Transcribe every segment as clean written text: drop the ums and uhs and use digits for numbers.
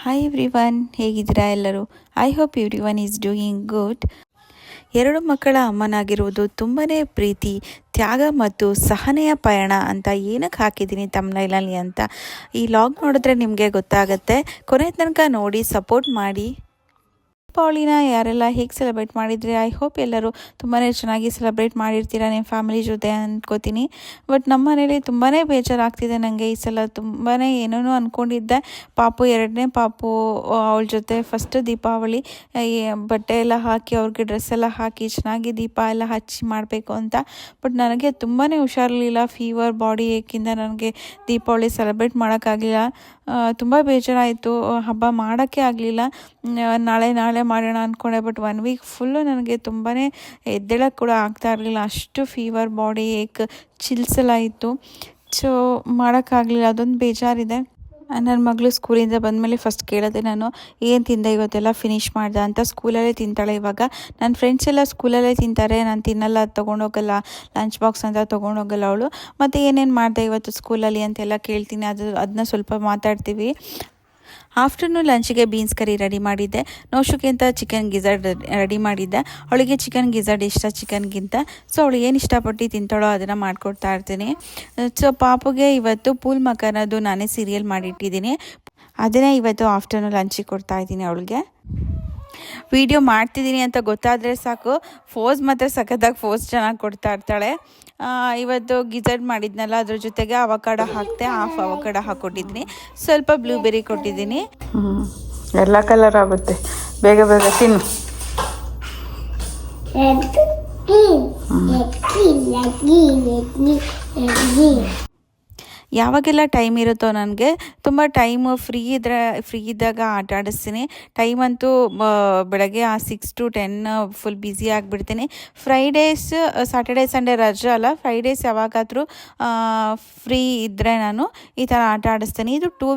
Hi everyone, ಹೇಗಿದ್ದೀರಾ ಎಲ್ಲರೂ? I hope everyone is doing good. ಎರಡು ಮಕ್ಕಳ ಅಮ್ಮನಾಗಿರುವುದು ತುಂಬಾ ಪ್ರೀತಿ, ತ್ಯಾಗ ಮತ್ತು ಸಹನೆಯ ಪಯಣ ಅಂತ ಏನಕ್ಕೆ ಹಾಕಿದ್ದೀನಿ ತಮ್ನೈಲಲ್ಲಿ ಅಂತ ಈ ಲಾಗ್ ನೋಡಿದ್ರೆ ನಿಮಗೆ ಗೊತ್ತಾಗುತ್ತೆ. ಕೊನೆ ತನಕ ನೋಡಿ ಸಪೋರ್ಟ್ ಮಾಡಿ. ದೀಪಾವಳಿನ ಯಾರೆಲ್ಲ ಹೇಗೆ ಸೆಲೆಬ್ರೇಟ್ ಮಾಡಿದರೆ ಐ ಹೋಪ್ ಎಲ್ಲರೂ ತುಂಬಾ ಚೆನ್ನಾಗಿ ಸೆಲೆಬ್ರೇಟ್ ಮಾಡಿರ್ತೀರ ನಿಮ್ಮ ಫ್ಯಾಮಿಲಿ ಜೊತೆ ಅಂದ್ಕೋತೀನಿ. ಬಟ್ ನಮ್ಮ ಮನೇಲಿ ತುಂಬಾ ಬೇಜಾರಾಗ್ತಿದೆ ನನಗೆ. ಈ ಸಲ ತುಂಬಾ ಏನೇನೋ ಅಂದ್ಕೊಂಡಿದ್ದೆ. ಪಾಪು ಎರಡನೇ ಪಾಪು, ಅವಳ ಜೊತೆ ಫಸ್ಟ್ ದೀಪಾವಳಿ ಬಟ್ಟೆ ಎಲ್ಲ ಹಾಕಿ ಅವ್ರಿಗೆ ಡ್ರೆಸ್ ಎಲ್ಲ ಹಾಕಿ ಚೆನ್ನಾಗಿ ದೀಪ ಎಲ್ಲ ಹಚ್ಚಿ ಮಾಡಬೇಕು ಅಂತ. ಬಟ್ ನನಗೆ ತುಂಬಾ ಹುಷಾರಿರಲಿಲ್ಲ. ಫೀವರ್, ಬಾಡಿ ಏಕಿಂದ ನನಗೆ ದೀಪಾವಳಿ ಸೆಲೆಬ್ರೇಟ್ ಮಾಡೋಕ್ಕಾಗಲಿಲ್ಲ. ತುಂಬ ಬೇಜಾರಾಯಿತು. ಹಬ್ಬ ಮಾಡೋಕ್ಕೆ ಆಗಲಿಲ್ಲ. ನಾಳೆ ಮಾಡೋಣ ಅಂದ್ಕೊಂಡೆ. ಬಟ್ 1 ವೀಕ್ ಫುಲ್ಲು ನನಗೆ ತುಂಬಾ ಎದ್ದೇಳಕ್ಕೆ ಕೂಡ ಆಗ್ತಾ ಇರಲಿಲ್ಲ. ಅಷ್ಟು ಫೀವರ್, ಬಾಡಿ ಏಕ್, ಚಿಲ್ಸ್ ಎಲ್ಲ ಇತ್ತು. ಸೊ ಮಾಡೋಕ್ಕಾಗಲಿಲ್ಲ. ಅದೊಂದು ಬೇಜಾರಿದೆ. ನನ್ನ ಮಗಳು ಸ್ಕೂಲಿಂದ ಬಂದಮೇಲೆ ಫಸ್ಟ್ ಕೇಳಿದೆ ನಾನು, ಏನು ತಿಂದೆ ಇವತ್ತೆಲ್ಲ ಫಿನಿಷ್ ಮಾಡ್ದೆ ಅಂತ. ಸ್ಕೂಲಲ್ಲೇ ತಿಂತಾಳೆ ಇವಾಗ. ನನ್ನ ಫ್ರೆಂಡ್ಸ್ ಎಲ್ಲ ಸ್ಕೂಲಲ್ಲೇ ತಿಂತಾರೆ, ನಾನು ತಿನ್ನಲ್ಲ, ತೊಗೊಂಡೋಗಲ್ಲ, ಲಂಚ್ ಬಾಕ್ಸ್ ಅಂತ ತೊಗೊಂಡೋಗಲ್ಲ ಅವಳು. ಮತ್ತು ಏನೇನು ಮಾಡಿದೆ ಇವತ್ತು ಸ್ಕೂಲಲ್ಲಿ ಅಂತೆಲ್ಲ ಕೇಳ್ತೀನಿ. ಅದನ್ನ ಸ್ವಲ್ಪ ಮಾತಾಡ್ತೀವಿ. ಆಫ್ಟರ್ನೂನ್ ಲಂಚಿಗೆ ಬೀನ್ಸ್ ಕರಿ ರೆಡಿ ಮಾಡಿದ್ದೆ. ನೋಶುಗೆ ಅಂತ ಚಿಕನ್ ಗಿಝರ್ಡ್ ರೆಡಿ ಮಾಡಿದ್ದೆ. ಅವಳಿಗೆ ಚಿಕನ್ ಗಿಝರ್ಡ್ ಇಷ್ಟ ಚಿಕನ್ಗಿಂತ. ಸೊ ಅವಳು ಏನು ಇಷ್ಟಪಟ್ಟು ತಿಂತಾಳೋ ಅದನ್ನು ಮಾಡಿಕೊಡ್ತಾ ಇರ್ತೀನಿ. ಸೊ ಪಾಪುಗೆ ಇವತ್ತು ಪೂಲ್ ಮಕ್ಕನದು ನಾನೇ ಸೀರಿಯಲ್ ಮಾಡಿಟ್ಟಿದ್ದೀನಿ. ಅದನ್ನೇ ಇವತ್ತು ಆಫ್ಟರ್ನೂನ್ ಲಂಚಿಗೆ ಕೊಡ್ತಾಯಿದ್ದೀನಿ ಅವಳಿಗೆ. ವಿಡಿಯೋ ಮಾಡ್ತಿದ್ದೀನಿ ಅಂತ ಗೊತ್ತಾದರೆ ಸಾಕು, ಫೋಸ್ ಮಾತ್ರ ಸಖತ್ತಾಗಿ ಫೋಸ್ ಚೆನ್ನಾಗಿ ಕೊಡ್ತಾ ಇರ್ತಾಳೆ. ಇವತ್ತು ಗಿಝರ್ಡ್ ಮಾಡಿದ್ನಲ್ಲ, ಅದ್ರ ಜೊತೆಗೆ ಅವಕಾಡೋ ಹಾಕ್ತೆ, ಹಾಫ್ ಅವಕಾಡೋ ಹಾಕ್ಕೊಟ್ಟಿದ್ದೀನಿ, ಸ್ವಲ್ಪ ಬ್ಲೂಬೆರಿ ಕೊಟ್ಟಿದ್ದೀನಿ. ಎಲ್ಲ ಕಲರ್ ಆಗುತ್ತೆ, ಬೇಗ ಬೇಗ ತಿನ್ನು. ಯಾವಾಗೆಲ್ಲ ಟೈಮ್ ಇರುತ್ತೋ ನನಗೆ ತುಂಬ ಟೈಮು ಫ್ರೀ ಇದ್ದಾಗ ಆಟ ಆಡಿಸ್ತೀನಿ. ಟೈಮ್ ಅಂತೂ ಬೆಳಗ್ಗೆ 6 to 10 ಫುಲ್ ಬ್ಯುಸಿ ಆಗಿಬಿಡ್ತೀನಿ. ಫ್ರೈಡೇಸ್, ಸ್ಯಾಟರ್ಡೇ ಸಂಡೇ ರಜೆ ಅಲ್ಲ, ಫ್ರೈಡೇಸ್ ಯಾವಾಗಾದರೂ ಫ್ರೀ ಇದ್ದರೆ ನಾನು ಈ ಥರ ಆಟ ಆಡಿಸ್ತೀನಿ. ಇದು 2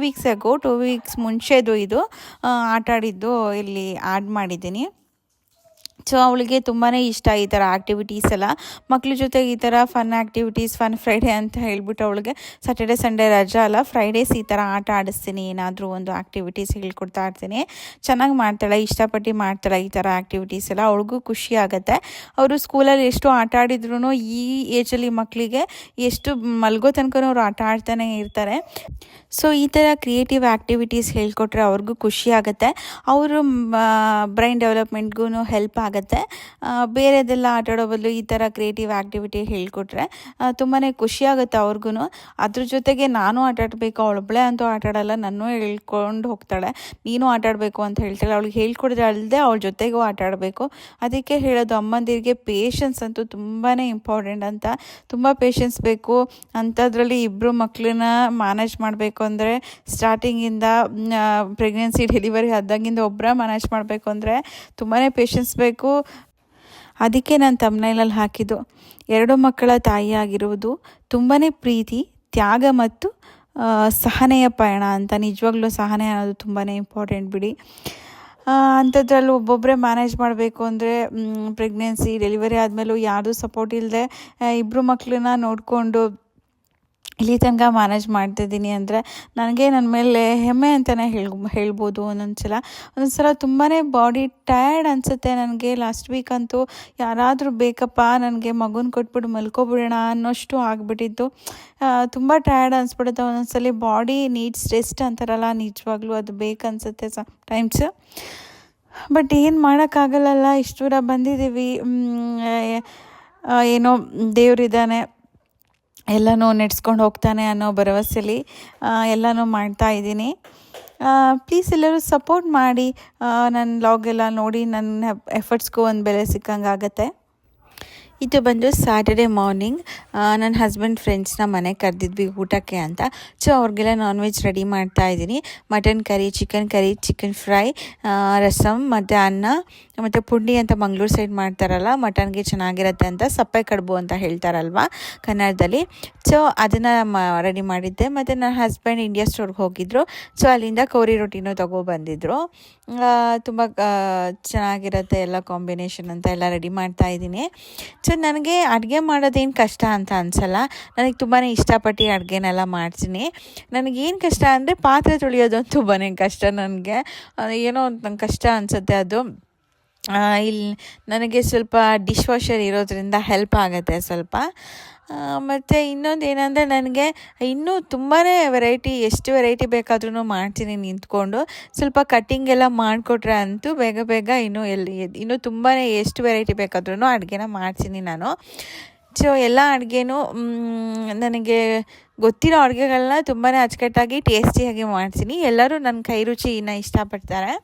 ವೀಕ್ಸ್ ಮುಂಚೆದು ಇದು ಆಟ ಆಡಿದ್ದು ಇಲ್ಲಿ ಆ್ಯಡ್ ಮಾಡಿದ್ದೀನಿ. ಸೊ ಅವಳಿಗೆ ತುಂಬಾ ಇಷ್ಟ ಈ ಥರ ಆ್ಯಕ್ಟಿವಿಟೀಸ್ ಎಲ್ಲ. ಮಕ್ಳ ಜೊತೆಗೆ ಈ ಥರ ಫನ್ ಆ್ಯಕ್ಟಿವಿಟೀಸ್, ಫನ್ ಫ್ರೈಡೇ ಅಂತ ಹೇಳ್ಬಿಟ್ಟು ಅವಳಿಗೆ ಸ್ಯಾಟರ್ಡೇ ಸಂಡೇ ರಜಾ ಅಲ್ಲ, ಫ್ರೈಡೇಸ್ ಈ ಥರ ಆಟ ಆಡಿಸ್ತೀನಿ, ಏನಾದರೂ ಒಂದು ಆ್ಯಕ್ಟಿವಿಟೀಸ್ ಹೇಳ್ಕೊಡ್ತಾ ಇರ್ತೀನಿ. ಚೆನ್ನಾಗಿ ಮಾಡ್ತಾಳೆ, ಇಷ್ಟಪಟ್ಟು ಮಾಡ್ತಾಳೆ ಈ ಥರ ಆ್ಯಕ್ಟಿವಿಟೀಸ್ ಎಲ್ಲ. ಅವಳಿಗೂ ಖುಷಿ ಆಗುತ್ತೆ. ಅವರು ಸ್ಕೂಲಲ್ಲಿ ಎಷ್ಟು ಆಟ ಆಡಿದ್ರು ಈ ಏಜಲ್ಲಿ ಮಕ್ಕಳಿಗೆ ಎಷ್ಟು ಮಲ್ಗೋ ತನಕ ಅವರು ಆಟ ಆಡ್ತಾನೆ ಇರ್ತಾರೆ. ಸೊ ಈ ಥರ ಕ್ರಿಯೇಟಿವ್ ಆ್ಯಕ್ಟಿವಿಟೀಸ್ ಹೇಳ್ಕೊಟ್ರೆ ಅವ್ರಿಗೂ ಖುಷಿ ಆಗುತ್ತೆ. ಅವರು ಬ್ರೈನ್ ಡೆವಲಪ್ಮೆಂಟ್ಗೂ ಹೆಲ್ಪ್ ಆಗುತ್ತೆ. ಬೇರೆದೆಲ್ಲ ಆಟಾಡೋ ಬದಲು ಈ ಥರ ಕ್ರಿಯೇಟಿವ್ ಆ್ಯಕ್ಟಿವಿಟಿ ಹೇಳ್ಕೊಟ್ರೆ ತುಂಬಾ ಖುಷಿ ಆಗುತ್ತೆ ಅವ್ರಿಗೂ. ಅದ್ರ ಜೊತೆಗೆ ನಾನು ಆಟಾಡಬೇಕು, ಅವಳೊಬ್ಬಳೇ ಅಂತೂ ಆಟಾಡಲ್ಲ, ನನ್ನೂ ಹೇಳ್ಕೊಂಡು ಹೋಗ್ತಾಳೆ. ನೀನು ಆಟಾಡಬೇಕು ಅಂತ ಹೇಳ್ತಾಳೆ. ಅವಳಿಗೆ ಹೇಳ್ಕೊಡಿದ್ರೆ ಅಲ್ಲದೆ ಅವಳ ಜೊತೆಗೂ ಆಟಾಡಬೇಕು. ಅದಕ್ಕೆ ಹೇಳೋದು ಅಮ್ಮಂದಿರಿಗೆ ಪೇಷನ್ಸ್ ಅಂತೂ ತುಂಬಾ ಇಂಪಾರ್ಟೆಂಟ್ ಅಂತ. ತುಂಬ ಪೇಷನ್ಸ್ ಬೇಕು. ಅಂಥದ್ರಲ್ಲಿ ಇಬ್ಬರು ಮಕ್ಕಳನ್ನ ಮ್ಯಾನೇಜ್ ಮಾಡಬೇಕು ಅಂದರೆ, ಸ್ಟಾರ್ಟಿಂಗಿಂದ ಪ್ರೆಗ್ನೆನ್ಸಿ ಡೆಲಿವರಿ ಆದಾಗಿಂದ ಒಬ್ಬರ ಮ್ಯಾನೇಜ್ ಮಾಡಬೇಕು ಅಂದರೆ ತುಂಬಾ ಪೇಷನ್ಸ್ ಬೇಕು. ಅದಕ್ಕೆ ನಾನು ತಮ್ನೈಲಲ್ಲಿ ಹಾಕಿದ್ದು, ಎರಡು ಮಕ್ಕಳ ತಾಯಿಯಾಗಿರುವುದು ತುಂಬಾ ಪ್ರೀತಿ, ತ್ಯಾಗ ಮತ್ತು ಸಹನೆಯ ಪಯಣ ಅಂತ. ನಿಜವಾಗ್ಲೂ ಸಹನೆ ಅನ್ನೋದು ತುಂಬಾ ಇಂಪಾರ್ಟೆಂಟ್ ಬಿಡಿ. ಅಂಥದ್ರಲ್ಲೂ ಒಬ್ಬೊಬ್ಬರೇ ಮ್ಯಾನೇಜ್ ಮಾಡಬೇಕು ಅಂದರೆ, ಪ್ರೆಗ್ನೆನ್ಸಿ ಡೆಲಿವರಿ ಆದಮೇಲೂ ಯಾರ್ದು ಸಪೋರ್ಟ್ ಇಲ್ಲದೆ ಇಬ್ಬರು ಮಕ್ಕಳನ್ನ ನೋಡಿಕೊಂಡು ಇಲ್ಲಿ ತನಕ ಮ್ಯಾನೇಜ್ ಮಾಡ್ತಿದ್ದೀನಿ ಅಂದರೆ ನನಗೆ ನನ್ನ ಮೇಲೆ ಹೆಮ್ಮೆ ಅಂತಲೇ ಹೇಳ್ಬೋದು. ಒಂದೊಂದು ಸಲ ತುಂಬಾ ಬಾಡಿ ಟಯರ್ಡ್ ಅನಿಸುತ್ತೆ ನನಗೆ. ಲಾಸ್ಟ್ ವೀಕ್ ಅಂತೂ ಯಾರಾದರೂ ಬೇಕಪ್ಪ ನನಗೆ ಮಗುನ ಕೊಟ್ಬಿಟ್ಟು ಮಲ್ಕೊಬಿಡೋಣ ಅನ್ನೋಷ್ಟು ಆಗಿಬಿಟ್ಟಿತ್ತು. ತುಂಬ ಟಯರ್ಡ್ ಅನಿಸ್ಬಿಡುತ್ತೆ ಒಂದೊಂದ್ಸಲಿ. ಬಾಡಿ ನೀಡ್ಸ್ ರೆಸ್ಟ್ ಅಂತಾರಲ್ಲ, ನಿಜವಾಗ್ಲೂ ಅದು ಬೇಕನ್ಸುತ್ತೆ ಟೈಮ್ಸ್. ಬಟ್ ಏನು ಮಾಡೋಕ್ಕಾಗಲ್ಲ, ಇಷ್ಟು ದೂರ ಬಂದಿದ್ದೀವಿ. ಏನೋ ದೇವರಿದ್ದಾನೆ, ಎಲ್ಲನೂ ನೆಡ್ಸ್ಕೊಂಡು ಹೋಗ್ತಾನೆ ಅನ್ನೋ ಭರವಸೆಯಲ್ಲಿ ಎಲ್ಲನೂ ಮಾಡ್ತಾಯಿದ್ದೀನಿ. ಪ್ಲೀಸ್ ಎಲ್ಲರೂ ಸಪೋರ್ಟ್ ಮಾಡಿ. ನನ್ನ ಲಾಗೆಲ್ಲ ನೋಡಿ ನನ್ನ ಎಫರ್ಟ್ಸ್ಗೂ ಒಂದು ಬೆಲೆ ಸಿಕ್ಕಂಗಾಗತ್ತೆ. ಇದು ಬಂದು ಸ್ಯಾಟರ್ಡೇ ಮಾರ್ನಿಂಗ್ ನನ್ನ ಹಸ್ಬೆಂಡ್ ಫ್ರೆಂಡ್ಸ್ನ ಮನೆಗೆ ಕರೆದಿದ್ವಿ ಊಟಕ್ಕೆ ಅಂತ. ಸೊ ಅವ್ರಿಗೆಲ್ಲ ನಾನ್ ವೆಜ್ ರೆಡಿ ಮಾಡ್ತಾಯಿದ್ದೀನಿ. Mutton curry, chicken fry, rasam ಮತ್ತು ಅನ್ನ ಮತ್ತು ಪುಂಡಿ ಅಂತ ಮಂಗಳೂರು ಸೈಡ್ ಮಾಡ್ತಾರಲ್ಲ, ಮಟನ್ಗೆ ಚೆನ್ನಾಗಿರುತ್ತೆ ಅಂತ, ಸಪ್ಪೆ ಕಡುಬು ಅಂತ ಹೇಳ್ತಾರಲ್ವ ಕನ್ನಡದಲ್ಲಿ. ಸೊ ಅದನ್ನು ರೆಡಿ ಮಾಡಿದ್ದೆ. ಮತ್ತು ನನ್ನ ಹಸ್ಬೆಂಡ್ ಇಂಡಿಯಾ ಸ್ಟೋರ್ಗೆ ಹೋಗಿದ್ದರು. ಸೊ ಅಲ್ಲಿಂದ ಕೋರಿ ರೊಟ್ಟಿನೂ ತೊಗೊಬಂದಿದ್ರು. ತುಂಬ ಚೆನ್ನಾಗಿರುತ್ತೆ ಎಲ್ಲ ಕಾಂಬಿನೇಷನ್ ಅಂತ ಎಲ್ಲ ರೆಡಿ ಮಾಡ್ತಾಯಿದ್ದೀನಿ. ಸೊ ನನಗೆ ಅಡುಗೆ ಮಾಡೋದೇನು ಕಷ್ಟ ಅಂತ ಅನಿಸಲ್ಲ. ನನಗೆ ತುಂಬಾ ಇಷ್ಟಪಟ್ಟು ಅಡುಗೆನೆಲ್ಲ ಮಾಡ್ತೀನಿ. ನನಗೇನು ಕಷ್ಟ ಅಂದರೆ ಪಾತ್ರೆ ತೊಳೆಯೋದು ತುಂಬಾ ಕಷ್ಟ ನನಗೆ. ಏನೋ ಒಂದು ನಂಗೆ ಕಷ್ಟ ಅನಿಸುತ್ತೆ ಅದು. ಇಲ್ಲಿ ನನಗೆ ಸ್ವಲ್ಪ ಡಿಶ್ ವಾಷರ್ ಇರೋದ್ರಿಂದ ಹೆಲ್ಪ್ ಆಗುತ್ತೆ ಸ್ವಲ್ಪ. ಮತ್ತು ಇನ್ನೊಂದು ಏನಂದರೆ ನನಗೆ ಇನ್ನೂ ತುಂಬಾ ವೆರೈಟಿ, ಎಷ್ಟು ವೆರೈಟಿ ಬೇಕಾದ್ರೂ ಮಾಡ್ತೀನಿ ನಿಂತ್ಕೊಂಡು. ಸ್ವಲ್ಪ ಕಟ್ಟಿಂಗ್ ಎಲ್ಲ ಮಾಡಿಕೊಟ್ರೆ ಅಂತೂ ಬೇಗ ಬೇಗ ಇನ್ನೂ ತುಂಬಾ ಎಷ್ಟು ವೆರೈಟಿ ಬೇಕಾದ್ರೂ ಅಡುಗೆನ ಮಾಡ್ತೀನಿ ನಾನು. ಸೊ ಎಲ್ಲ ಅಡುಗೆನೂ ನನಗೆ ಗೊತ್ತಿರೋ ಅಡುಗೆಗಳನ್ನ ತುಂಬಾ ಅಚ್ಚುಕಟ್ಟಾಗಿ ಟೇಸ್ಟಿಯಾಗಿ ಮಾಡ್ತೀನಿ. ಎಲ್ಲರೂ ನನ್ನ ಕೈ ರುಚಿನ ಇಷ್ಟಪಡ್ತಾರೆ.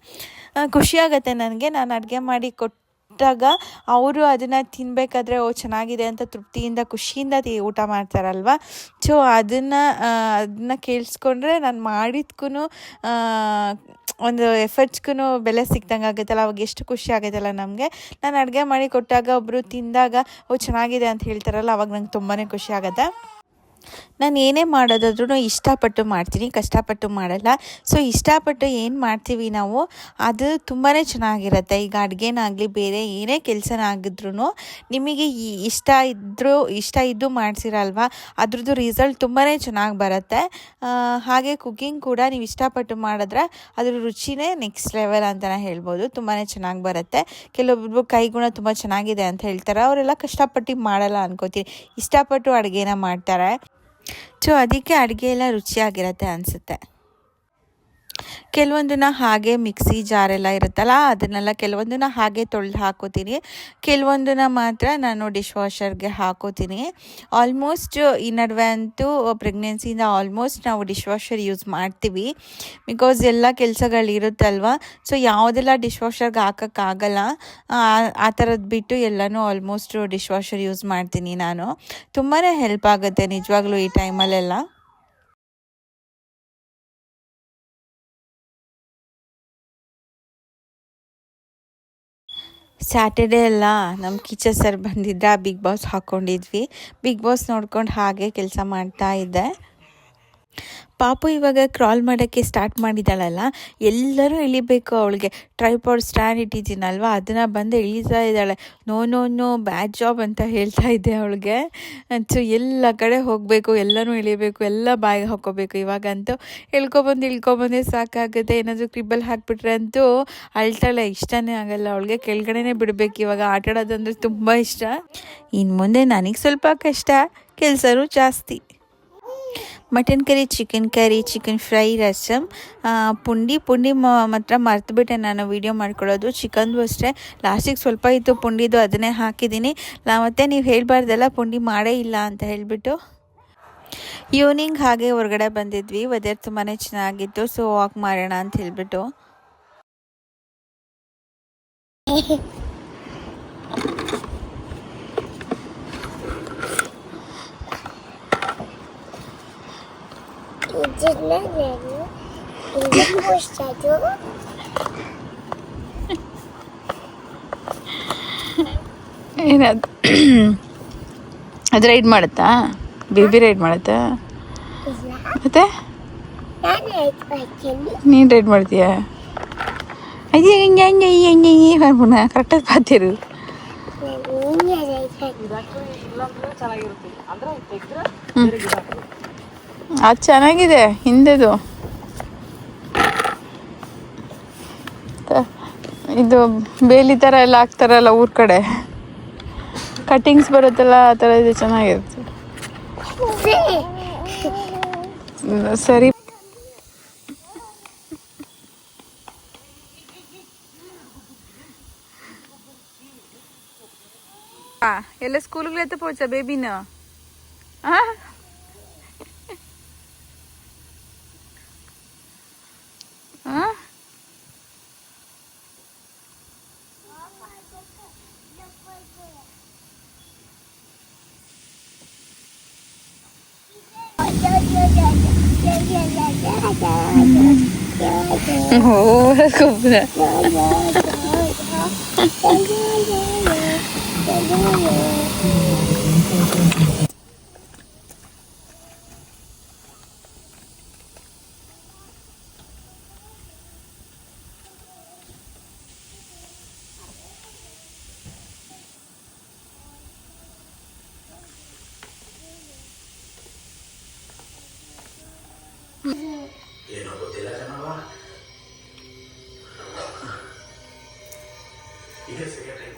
ಖುಷಿಯಾಗತ್ತೆ ನನಗೆ, ನಾನು ಅಡುಗೆ ಮಾಡಿ ಕೊಟ್ಟಾಗ ಅವರು ಅದನ್ನು ತಿನ್ನಬೇಕಾದ್ರೆ ಓ ಚೆನ್ನಾಗಿದೆ ಅಂತ ತೃಪ್ತಿಯಿಂದ ಖುಷಿಯಿಂದ ಊಟ ಮಾಡ್ತಾರಲ್ವ. ಸೊ ಅದನ್ನು ಕೇಳಿಸ್ಕೊಂಡ್ರೆ ನಾನು ಮಾಡಿದ್ಕೂ ಒಂದು ಎಫರ್ಟ್ಸ್ಗೂ ಬೆಲೆ ಸಿಕ್ದಂಗೆ ಆಗುತ್ತಲ್ಲ, ಅವಾಗ ಎಷ್ಟು ಖುಷಿ ಆಗುತ್ತಲ್ಲ ನಮಗೆ. ನಾನು ಅಡುಗೆ ಮಾಡಿ ಕೊಟ್ಟಾಗ ಒಬ್ಬರು ತಿಂದಾಗ ಓ ಚೆನ್ನಾಗಿದೆ ಅಂತ ಹೇಳ್ತಾರಲ್ಲ, ಅವಾಗ ನಂಗೆ ತುಂಬಾ ಖುಷಿ ಆಗುತ್ತೆ. ನಾನು ಏನೇ ಮಾಡೋದಾದ್ರೂ ಇಷ್ಟಪಟ್ಟು ಮಾಡ್ತೀನಿ, ಕಷ್ಟಪಟ್ಟು ಮಾಡಲ್ಲ. ಸೊ ಇಷ್ಟಪಟ್ಟು ಏನು ಮಾಡ್ತೀವಿ ನಾವು ಅದು ತುಂಬಾ ಚೆನ್ನಾಗಿರುತ್ತೆ. ಈಗ ಅಡುಗೆನಾಗಲಿ ಬೇರೆ ಏನೇ ಕೆಲಸನ ಆಗಿದ್ರೂ ನಿಮಗೆ ಇಷ್ಟ ಇದ್ದು ಮಾಡ್ಸಿರಲ್ವ, ಅದ್ರದ್ದು ರಿಸಲ್ಟ್ ತುಂಬಾ ಚೆನ್ನಾಗಿ ಬರುತ್ತೆ. ಹಾಗೆ ಕುಕ್ಕಿಂಗ್ ಕೂಡ ನೀವು ಇಷ್ಟಪಟ್ಟು ಮಾಡಿದ್ರೆ ಅದ್ರ ರುಚಿನೇ ನೆಕ್ಸ್ಟ್ ಲೆವೆಲ್ ಅಂತಲೇ ಹೇಳ್ಬೋದು. ತುಂಬಾ ಚೆನ್ನಾಗಿ ಬರುತ್ತೆ. ಕೆಲವೊಬ್ಬರು ಕೈಗುಣ ತುಂಬ ಚೆನ್ನಾಗಿದೆ ಅಂತ ಹೇಳ್ತಾರೆ, ಅವರೆಲ್ಲ ಕಷ್ಟಪಟ್ಟು ಮಾಡಲ್ಲ ಅನ್ಕೋತೀನಿ, ಇಷ್ಟಪಟ್ಟು ಅಡುಗೆನ ಮಾಡ್ತಾರೆ. ಸೊ ಅದಕ್ಕೆ ಅಡುಗೆ ಎಲ್ಲ ರುಚಿಯಾಗಿರುತ್ತೆ ಅನಿಸುತ್ತೆ. ಕೆಲವೊಂದನ್ನು ಹಾಗೆ ಮಿಕ್ಸಿ ಜಾರೆಲ್ಲ ಇರುತ್ತಲ್ಲ, ಅದನ್ನೆಲ್ಲ ಕೆಲವೊಂದನ್ನು ಹಾಗೆ ತೊಳೆದು ಹಾಕೋತೀನಿ, ಕೆಲವೊಂದನ್ನು ಮಾತ್ರ ನಾನು ಡಿಶ್ ವಾಷರ್ಗೆ ಹಾಕೋತೀನಿ. ಆಲ್ಮೋಸ್ಟ್ ಈ ನಡುವೆ ಅಂತೂ ಪ್ರೆಗ್ನೆನ್ಸಿಯಿಂದ ಆಲ್ಮೋಸ್ಟ್ ನಾವು ಡಿಶ್ ವಾಷರ್ ಯೂಸ್ ಮಾಡ್ತೀವಿ. ಬಿಕಾಸ್ ಎಲ್ಲ ಕೆಲಸಗಳಿರುತ್ತಲ್ವ, ಸೊ ಯಾವುದೆಲ್ಲ ಡಿಶ್ ವಾಷರ್ಗೆ ಹಾಕೋಕ್ಕಾಗಲ್ಲ ಆ ಥರದ್ದು ಬಿಟ್ಟು ಎಲ್ಲನೂ ಆಲ್ಮೋಸ್ಟ್ ಡಿಶ್ ವಾಷರ್ ಯೂಸ್ ಮಾಡ್ತೀನಿ ನಾನು. ತುಂಬಾ ಹೆಲ್ಪ್ ಆಗುತ್ತೆ ನಿಜವಾಗ್ಲೂ ಈ ಟೈಮಲ್ಲೆಲ್ಲ. ಸ್ಯಾಟರ್ಡೇ ಎಲ್ಲ ನಮ್ಮ ಕಿಚನ್ ಸರ್ ಬಂದಿದ್ದ ಬಿಗ್ ಬಾಸ್ ಹಾಕ್ಕೊಂಡಿದ್ವಿ. ಬಿಗ್ ಬಾಸ್ ನೋಡ್ಕೊಂಡು ಹಾಗೆ ಕೆಲಸ ಮಾಡ್ತಾ ಇದ್ದೆ. ಪಾಪು ಇವಾಗ ಕ್ರಾಲ್ ಮಾಡೋಕ್ಕೆ ಸ್ಟಾರ್ಟ್ ಮಾಡಿದ್ದಾಳಲ್ಲ, ಎಲ್ಲರೂ ಇಳಿಬೇಕು ಅವಳಿಗೆ. ಟ್ರೈಪಾಡ್ ಸ್ಟ್ಯಾಂಡ್ ಇಟ್ಟಿದ್ದೀನಲ್ವ, ಅದನ್ನು ಬಂದು ಇಳಿತಾ ಇದ್ದಾಳೆ. ನೋ ಬ್ಯಾಡ್ ಜಾಬ್ ಅಂತ ಹೇಳ್ತಾ ಇದ್ದೆ ಅವಳಿಗೆ. ಸೊ ಎಲ್ಲ ಕಡೆ ಹೋಗಬೇಕು, ಎಲ್ಲನೂ ಇಳಿಬೇಕು, ಎಲ್ಲ ಬಾಯಿಗೆ ಹಾಕ್ಕೋಬೇಕು. ಇವಾಗಂತೂ ಇಳ್ಕೊಬಂದೇ ಸಾಕಾಗುತ್ತೆ. ಏನಾದರೂ ಕ್ರಿಬ್ಬಲ್ಲಿ ಹಾಕಿಬಿಟ್ರೆ ಅಂತೂ ಅಳ್ತಾಳೆ, ಇಷ್ಟನೇ ಆಗಲ್ಲ ಅವಳಿಗೆ. ಕೆಳಗಡೆನೇ ಬಿಡಬೇಕು. ಇವಾಗ ಆಟ ಆಡೋದಂದ್ರೆ ತುಂಬ ಇಷ್ಟ. ಇನ್ನು ಮುಂದೆ ನನಗೆ ಸ್ವಲ್ಪ ಕಷ್ಟ, ಕೆಲಸನೂ ಜಾಸ್ತಿ. Mutton curry, chicken fry, rasam, ಪುಂಡಿ ಮಾತ್ರ ಮರ್ತುಬಿಟ್ಟೆ ನಾನು ವೀಡಿಯೋ ಮಾಡ್ಕೊಳ್ಳೋದು. ಚಿಕನ್ದು ಅಷ್ಟೇ ಲಾಸ್ಟಿಗೆ ಸ್ವಲ್ಪ ಇತ್ತು ಪುಂಡಿದು, ಅದನ್ನೇ ಹಾಕಿದ್ದೀನಿ. ಮತ್ತು ನೀವು ಹೇಳಬಾರ್ದಲ್ಲ ಪುಂಡಿ ಮಾಡೇ ಇಲ್ಲ ಅಂತ ಹೇಳಿಬಿಟ್ಟು. ಈವ್ನಿಂಗ್ ಹಾಗೆ ಹೊರಗಡೆ ಬಂದಿದ್ವಿ, ವೆದರ್ ತುಂಬಾ ಚೆನ್ನಾಗಿತ್ತು. ಸೊ ವಾಕ್ ಮಾಡೋಣ ಅಂತ ಹೇಳಿಬಿಟ್ಟು. ಏನದು ಅದು ರೈಡ್ ಮಾಡುತ್ತಾ? ಬೇಬಿ ರೈಡ್ ಮಾಡುತ್ತಾ? ಮತ್ತೆ ನೀನು ರೈಡ್ ಮಾಡ್ತೀಯಾ? ಅಯ್ಯ ಪುನಃ ಕರೆಕ್ಟಾಗಿ ಪಾತಿರು. ಅದು ಚೆನ್ನಾಗಿದೆ ಹಿಂದೆದು. ಇದು ಬೇಲಿ ಥರ ಎಲ್ಲ ಹಾಕ್ತಾರಲ್ಲ ಊರ ಕಡೆ, ಕಟ್ಟಿಂಗ್ಸ್ ಬರುತ್ತಲ್ಲ ಆ ಥರ ಇದು ಚೆನ್ನಾಗಿರುತ್ತೆ. ಸರಿ, ಎಲ್ಲ ಸ್ಕೂಲ್ಗಳೈತೆ ಪೋಚ ಬೇಬಿನ. ಏನೋ ಗೊತ್ತಿಲ್ಲ ಕಣವ. ಈಗ ಸಿಗತ್ತೆ.